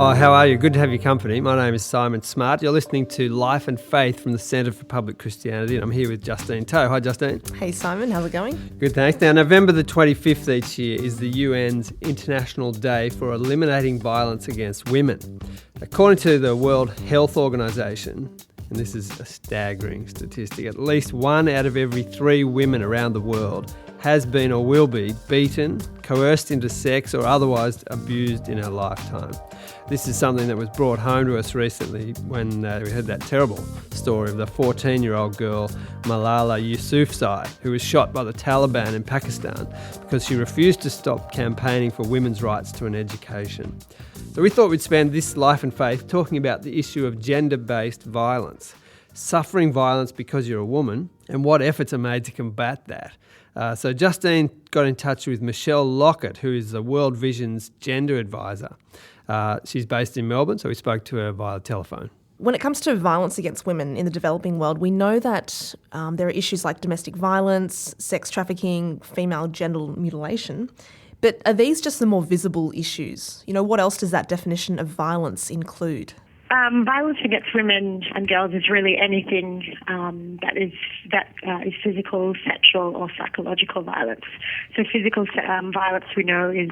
Oh, how are you? Good to have your company. My name is Simon Smart. You're listening to Life and Faith from the Centre for Public Christianity, and I'm here with Justine Toe. Hi, Justine. Hey, Simon. How's it going? Good, thanks. Now, November the 25th each year is the UN's International Day for Eliminating Violence Against Women. According to the World Health Organization, and this is a staggering statistic, at least 1 out of every 3 women around the world has been or will be beaten, coerced into sex, or otherwise abused in her lifetime. This is something that was brought home to us recently when we heard that terrible story of the 14-year-old girl Malala Yousafzai, who was shot by the Taliban in Pakistan because she refused to stop campaigning for women's rights to an education. So we thought we'd spend this Life and Faith talking about the issue of gender-based violence, suffering violence because you're a woman, and what efforts are made to combat that. So Justine got in touch with Michelle Lokot, who is the World Vision's gender advisor. She's based in Melbourne, so we spoke to her via telephone. When it comes to violence against women in the developing world, we know that there are issues like domestic violence, sex trafficking, female genital mutilation. But are these just the more visible issues? You know, what else does that definition of violence include? Violence against women and girls is really anything that is physical, sexual, or psychological violence. So physical violence we know is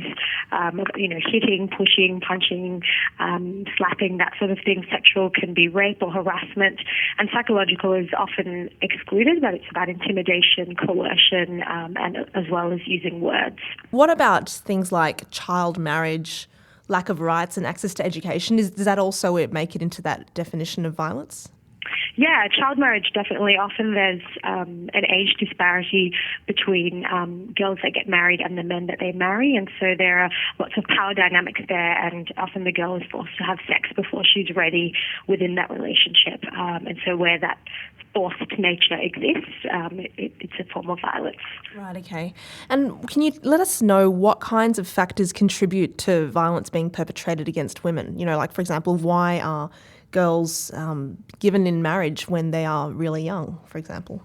hitting, pushing, punching, slapping, that sort of thing. Sexual can be rape or harassment, and psychological is often excluded, but it's about intimidation, coercion, and as well as using words. What about things like child marriage, lack of rights and access to education? Does that also make it into that definition of violence? Yeah, child marriage definitely. Often there's an age disparity between girls that get married and the men that they marry, and so there are lots of power dynamics there, and often the girl is forced to have sex before she's ready within that relationship. And so where that forced nature exists, it's a form of violence. Right, okay. And can you let us know what kinds of factors contribute to violence being perpetrated against women? You know, like, for example, why are girls given in marriage when they are really young, for example?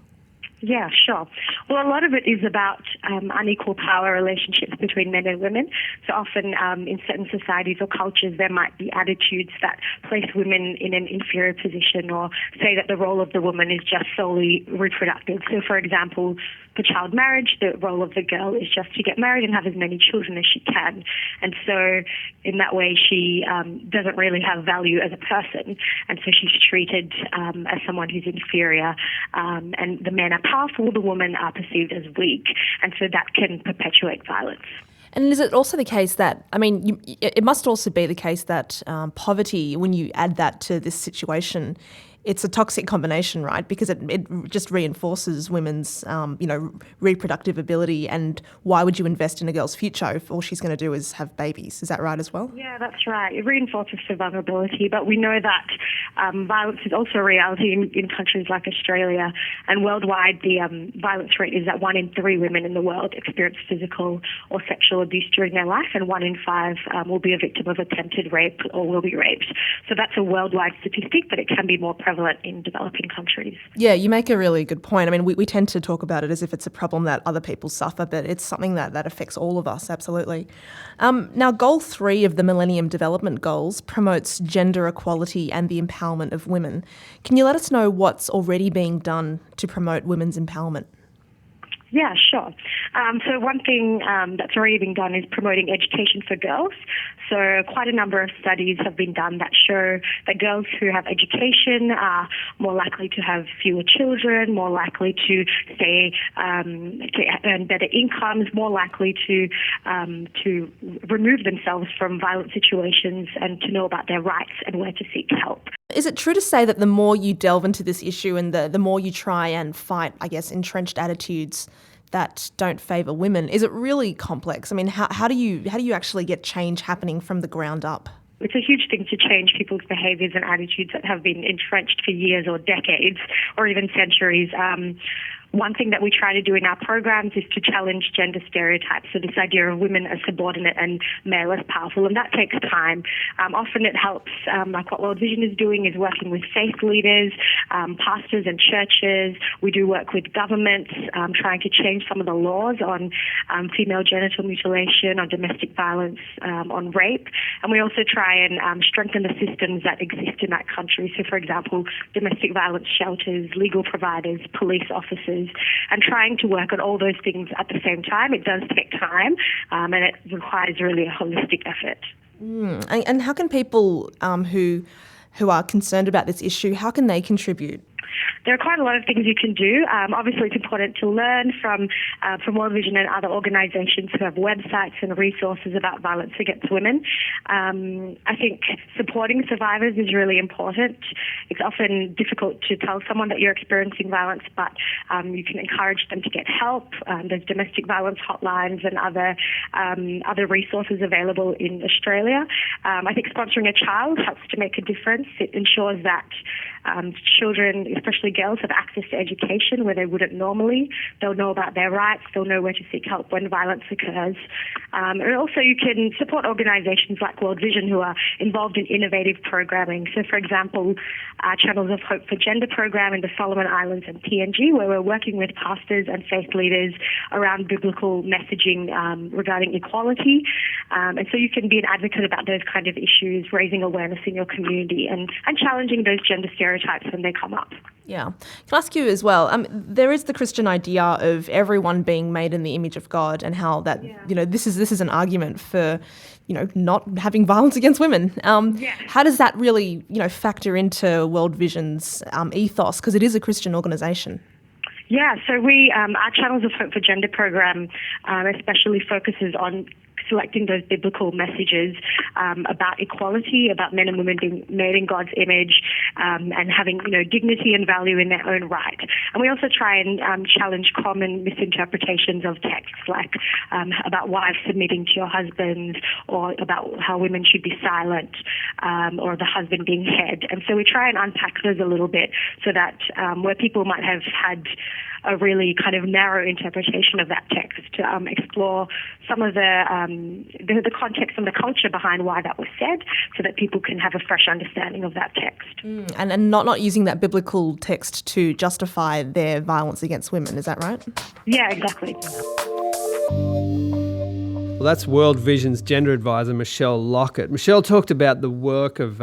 Yeah, sure. Well, a lot of it is about unequal power relationships between men and women. So often in certain societies or cultures, there might be attitudes that place women in an inferior position or say that the role of the woman is just solely reproductive. So, for example, for child marriage, the role of the girl is just to get married and have as many children as she can. And so in that way, she doesn't really have value as a person. And so she's treated as someone who's inferior. And the men are powerful, the women are perceived as weak. And so that can perpetuate violence. And is it also the case that, it must also be the case that poverty, when you add that to this situation, it's a toxic combination, right? Because it just reinforces women's, reproductive ability. And why would you invest in a girl's future if all she's going to do is have babies? Is that right as well? Yeah, that's right. It reinforces the vulnerability. But we know that violence is also a reality in countries like Australia. And worldwide, the violence rate is that 1 in 3 women in the world experience physical or sexual abuse during their life, and 1 in 5 will be a victim of attempted rape or will be raped. So that's a worldwide statistic, but it can be more prevalent in developing countries. Yeah, you make a really good point. I mean, we tend to talk about it as if it's a problem that other people suffer, but it's something that affects all of us, absolutely. Now, Goal 3 of the Millennium Development Goals promotes gender equality and the empowerment of women. Can you let us know what's already being done to promote women's empowerment? Yeah, sure. So one thing that's already been done is promoting education for girls. So quite a number of studies have been done that show that girls who have education are more likely to have fewer children, more likely to earn better incomes, more likely to remove themselves from violent situations and to know about their rights and where to seek help. Is it true to say that the more you delve into this issue and the more you try and fight, entrenched attitudes that don't favour women, is it really complex? I mean, how do you actually get change happening from the ground up? It's a huge thing to change people's behaviours and attitudes that have been entrenched for years or decades or even centuries. one thing that we try to do in our programs is to challenge gender stereotypes. So this idea of women as subordinate and male as powerful, and that takes time. Often it helps, like what World Vision is doing is working with faith leaders, pastors and churches. We do work with governments, trying to change some of the laws on female genital mutilation, on domestic violence, on rape. And we also try and strengthen the systems that exist in that country. So, for example, domestic violence shelters, legal providers, police officers, and trying to work on all those things at the same time. It does take time, and it requires really a holistic effort. And how can people who are concerned about this issue, how can they contribute? There are quite a lot of things you can do. Obviously, it's important to learn from World Vision and other organisations who have websites and resources about violence against women. I think supporting survivors is really important. It's often difficult to tell someone that you're experiencing violence, but you can encourage them to get help. There's domestic violence hotlines and other resources available in Australia. I think sponsoring a child helps to make a difference. It ensures that children, especially girls, have access to education where they wouldn't normally. They'll know about their rights. They'll know where to seek help when violence occurs. And also you can support organisations like World Vision who are involved in innovative programming. So, for example, our Channels of Hope for Gender program in the Solomon Islands and PNG, where we're working with pastors and faith leaders around biblical messaging regarding equality. And so you can be an advocate about those kind of issues, raising awareness in your community and challenging those gender stereotypes when they come up. Yeah. Can I ask you as well, there is the Christian idea of everyone being made in the image of God and how that, this is an argument for, not having violence against women. How does that really, factor into World Vision's ethos? Because it is a Christian organisation. Yeah, so our Channels of Hope for Gender program especially focuses on selecting those biblical messages about equality, about men and women being made in God's image, and having dignity and value in their own right. And we also try and challenge common misinterpretations of texts, like about wives submitting to your husbands, or about how women should be silent, or the husband being head. And so we try and unpack those a little bit so that where people might have had a really kind of narrow interpretation of that text, to explore some of the context and the culture behind why that was said, so that people can have a fresh understanding of that text. And not using that biblical text to justify their violence against women, is that right? Yeah, exactly. Well, that's World Vision's gender advisor, Michelle Lokot. Michelle talked about the work of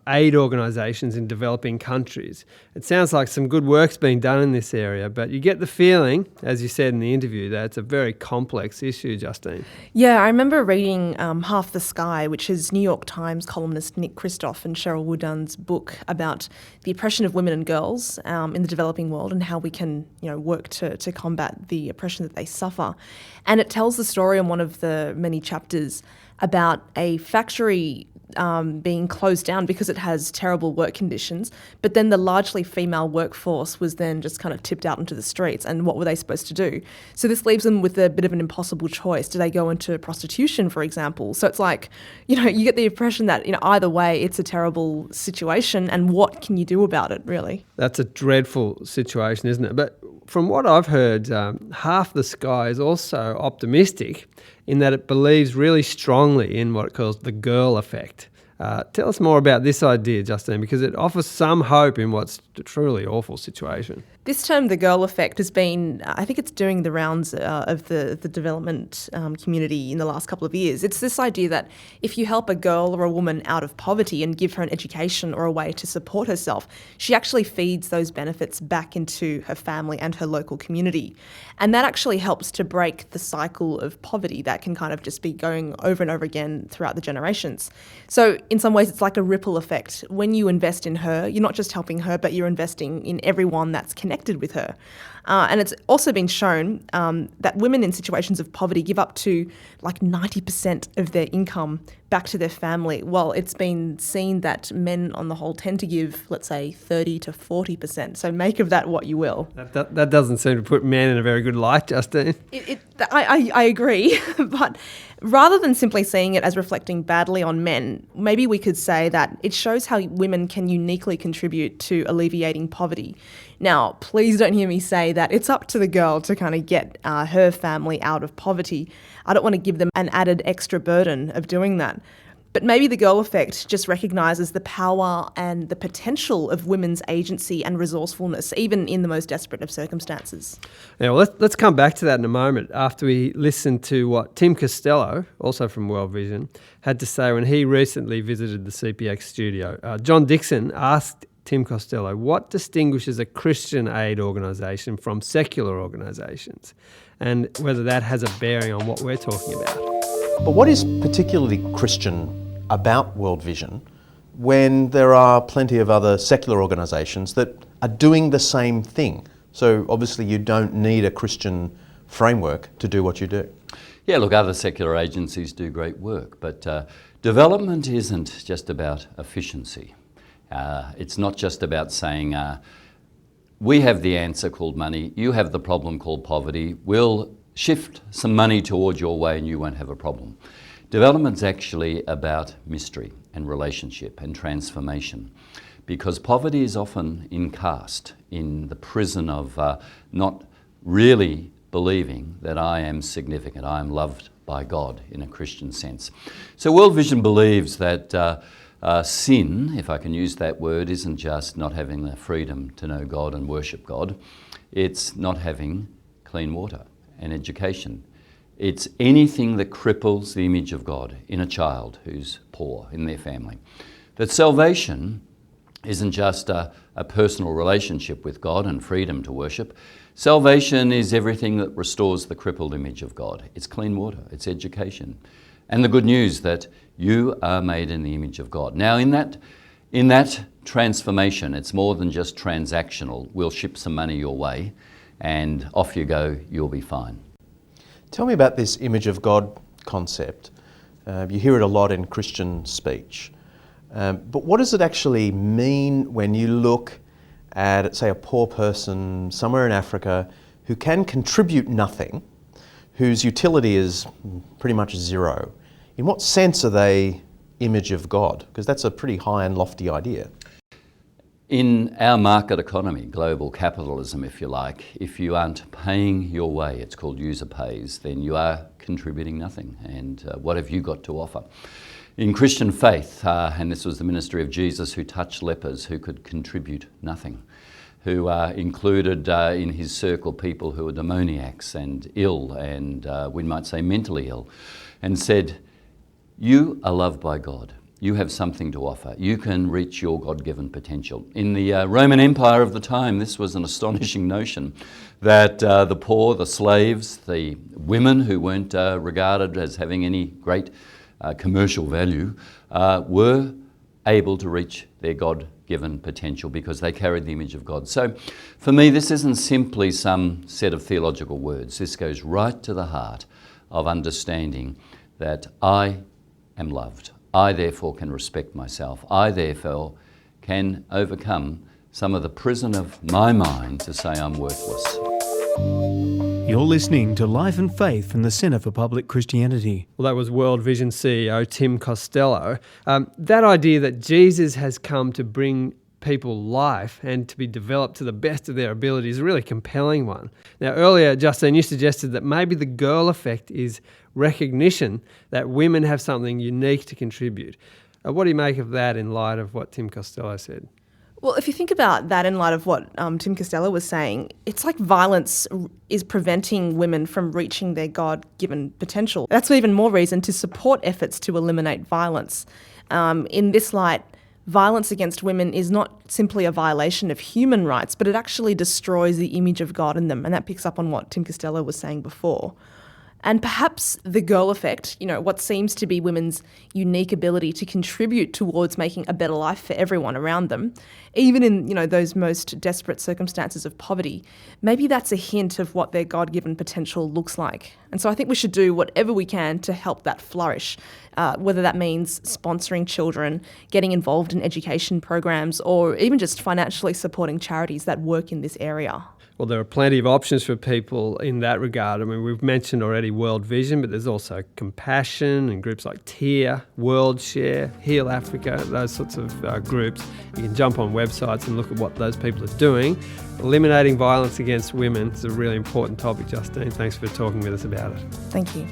aid organisations in developing countries. It sounds like some good work's being done in this area, but you get the feeling, as you said in the interview, that it's a very complex issue, Justine. Yeah, I remember reading Half the Sky, which is New York Times columnist Nick Kristof and Cheryl Woodun's book about the oppression of women and girls in the developing world and how we can work to combat the oppression that they suffer. And it tells the story in one of the many chapters about a factory being closed down because it has terrible work conditions, but then the largely female workforce was then just kind of tipped out into the streets, and what were they supposed to do? So this leaves them with a bit of an impossible choice. Do they go into prostitution, for example? So it's like, you get the impression that either way it's a terrible situation, and what can you do about it, really? That's a dreadful situation, isn't it? But from what I've heard, Half the Sky is also optimistic in that it believes really strongly in what it calls the girl effect. Tell us more about this idea, Justine, because it offers some hope in what's a truly awful situation. This term, the girl effect, has been, I think it's doing the rounds of the development community in the last couple of years. It's this idea that if you help a girl or a woman out of poverty and give her an education or a way to support herself, she actually feeds those benefits back into her family and her local community. And that actually helps to break the cycle of poverty that can kind of just be going over and over again throughout the generations. So in some ways, it's like a ripple effect. When you invest in her, you're not just helping her, but you're investing in everyone that's connected with her. And it's also been shown that women in situations of poverty give up to like 90% of their income back to their family, well, it's been seen that men on the whole tend to give, let's say, 30 to 40%. So make of that what you will. That doesn't seem to put men in a very good light, Justine. I agree, but rather than simply seeing it as reflecting badly on men, maybe we could say that it shows how women can uniquely contribute to alleviating poverty. Now, please don't hear me say that it's up to the girl to kind of get her family out of poverty. I don't want to give them an added extra burden of doing that. But maybe the girl effect just recognises the power and the potential of women's agency and resourcefulness, even in the most desperate of circumstances. Now, let's come back to that in a moment after we listen to what Tim Costello, also from World Vision, had to say when he recently visited the CPX studio. John Dixon asked Tim Costello what distinguishes a Christian aid organisation from secular organisations and whether that has a bearing on what we're talking about. But what is particularly Christian about World Vision when there are plenty of other secular organisations that are doing the same thing? So obviously you don't need a Christian framework to do what you do. Yeah, look, other secular agencies do great work, but development isn't just about efficiency. It's not just about saying, we have the answer called money, you have the problem called poverty, we'll shift some money towards your way and you won't have a problem. Development's actually about mystery and relationship and transformation, because poverty is often encast in the prison of not really believing that I am significant, I am loved by God in a Christian sense. So World Vision believes that sin, if I can use that word, isn't just not having the freedom to know God and worship God, it's not having clean water and education. It's anything that cripples the image of God in a child who's poor in their family. That salvation isn't just a personal relationship with God and freedom to worship. Salvation is everything that restores the crippled image of God. It's clean water, it's education. And the good news that you are made in the image of God. Now in that transformation, it's more than just transactional. We'll ship some money your way and off you go, you'll be fine. Tell me about this image of God concept. You hear it a lot in Christian speech. But what does it actually mean when you look at, say, a poor person somewhere in Africa who can contribute nothing, whose utility is pretty much zero? In what sense are they image of God? Because that's a pretty high and lofty idea. In our market economy, global capitalism if you like, if you aren't paying your way, it's called user pays, then you are contributing nothing. And what have you got to offer? In Christian faith, and this was the ministry of Jesus who touched lepers who could contribute nothing, who included in his circle people who were demoniacs and ill and we might say mentally ill, and said, you are loved by God. You have something to offer. You can reach your God-given potential. In the Roman Empire of the time, this was an astonishing notion that the poor, the slaves, the women who weren't regarded as having any great commercial value were able to reach their God-given potential because they carried the image of God. So for me, this isn't simply some set of theological words. This goes right to the heart of understanding that I am loved. I therefore can respect myself. I therefore can overcome some of the prison of my mind to say I'm worthless. You're listening to Life and Faith from the Centre for Public Christianity. Well, that was World Vision CEO Tim Costello. That idea that Jesus has come to bring people life and to be developed to the best of their ability is a really compelling one. Now, earlier, Justine, you suggested that maybe the girl effect is recognition that women have something unique to contribute. What do you make of that in light of what Tim Costello said? Well, if you think about that in light of what Tim Costello was saying, it's like violence is preventing women from reaching their God-given potential. That's even more reason to support efforts to eliminate violence. In this light, violence against women is not simply a violation of human rights, but it actually destroys the image of God in them, and that picks up on what Tim Costello was saying before. And perhaps the girl effect, what seems to be women's unique ability to contribute towards making a better life for everyone around them, even in, those most desperate circumstances of poverty, maybe that's a hint of what their God-given potential looks like. And so I think we should do whatever we can to help that flourish, whether that means sponsoring children, getting involved in education programs, or even just financially supporting charities that work in this area. Well, there are plenty of options for people in that regard. I mean, we've mentioned already World Vision, but there's also Compassion and groups like TIA, World Share, Heal Africa, those sorts of groups. You can jump on websites and look at what those people are doing. Eliminating violence against women is a really important topic, Justine. Thanks for talking with us about it. Thank you.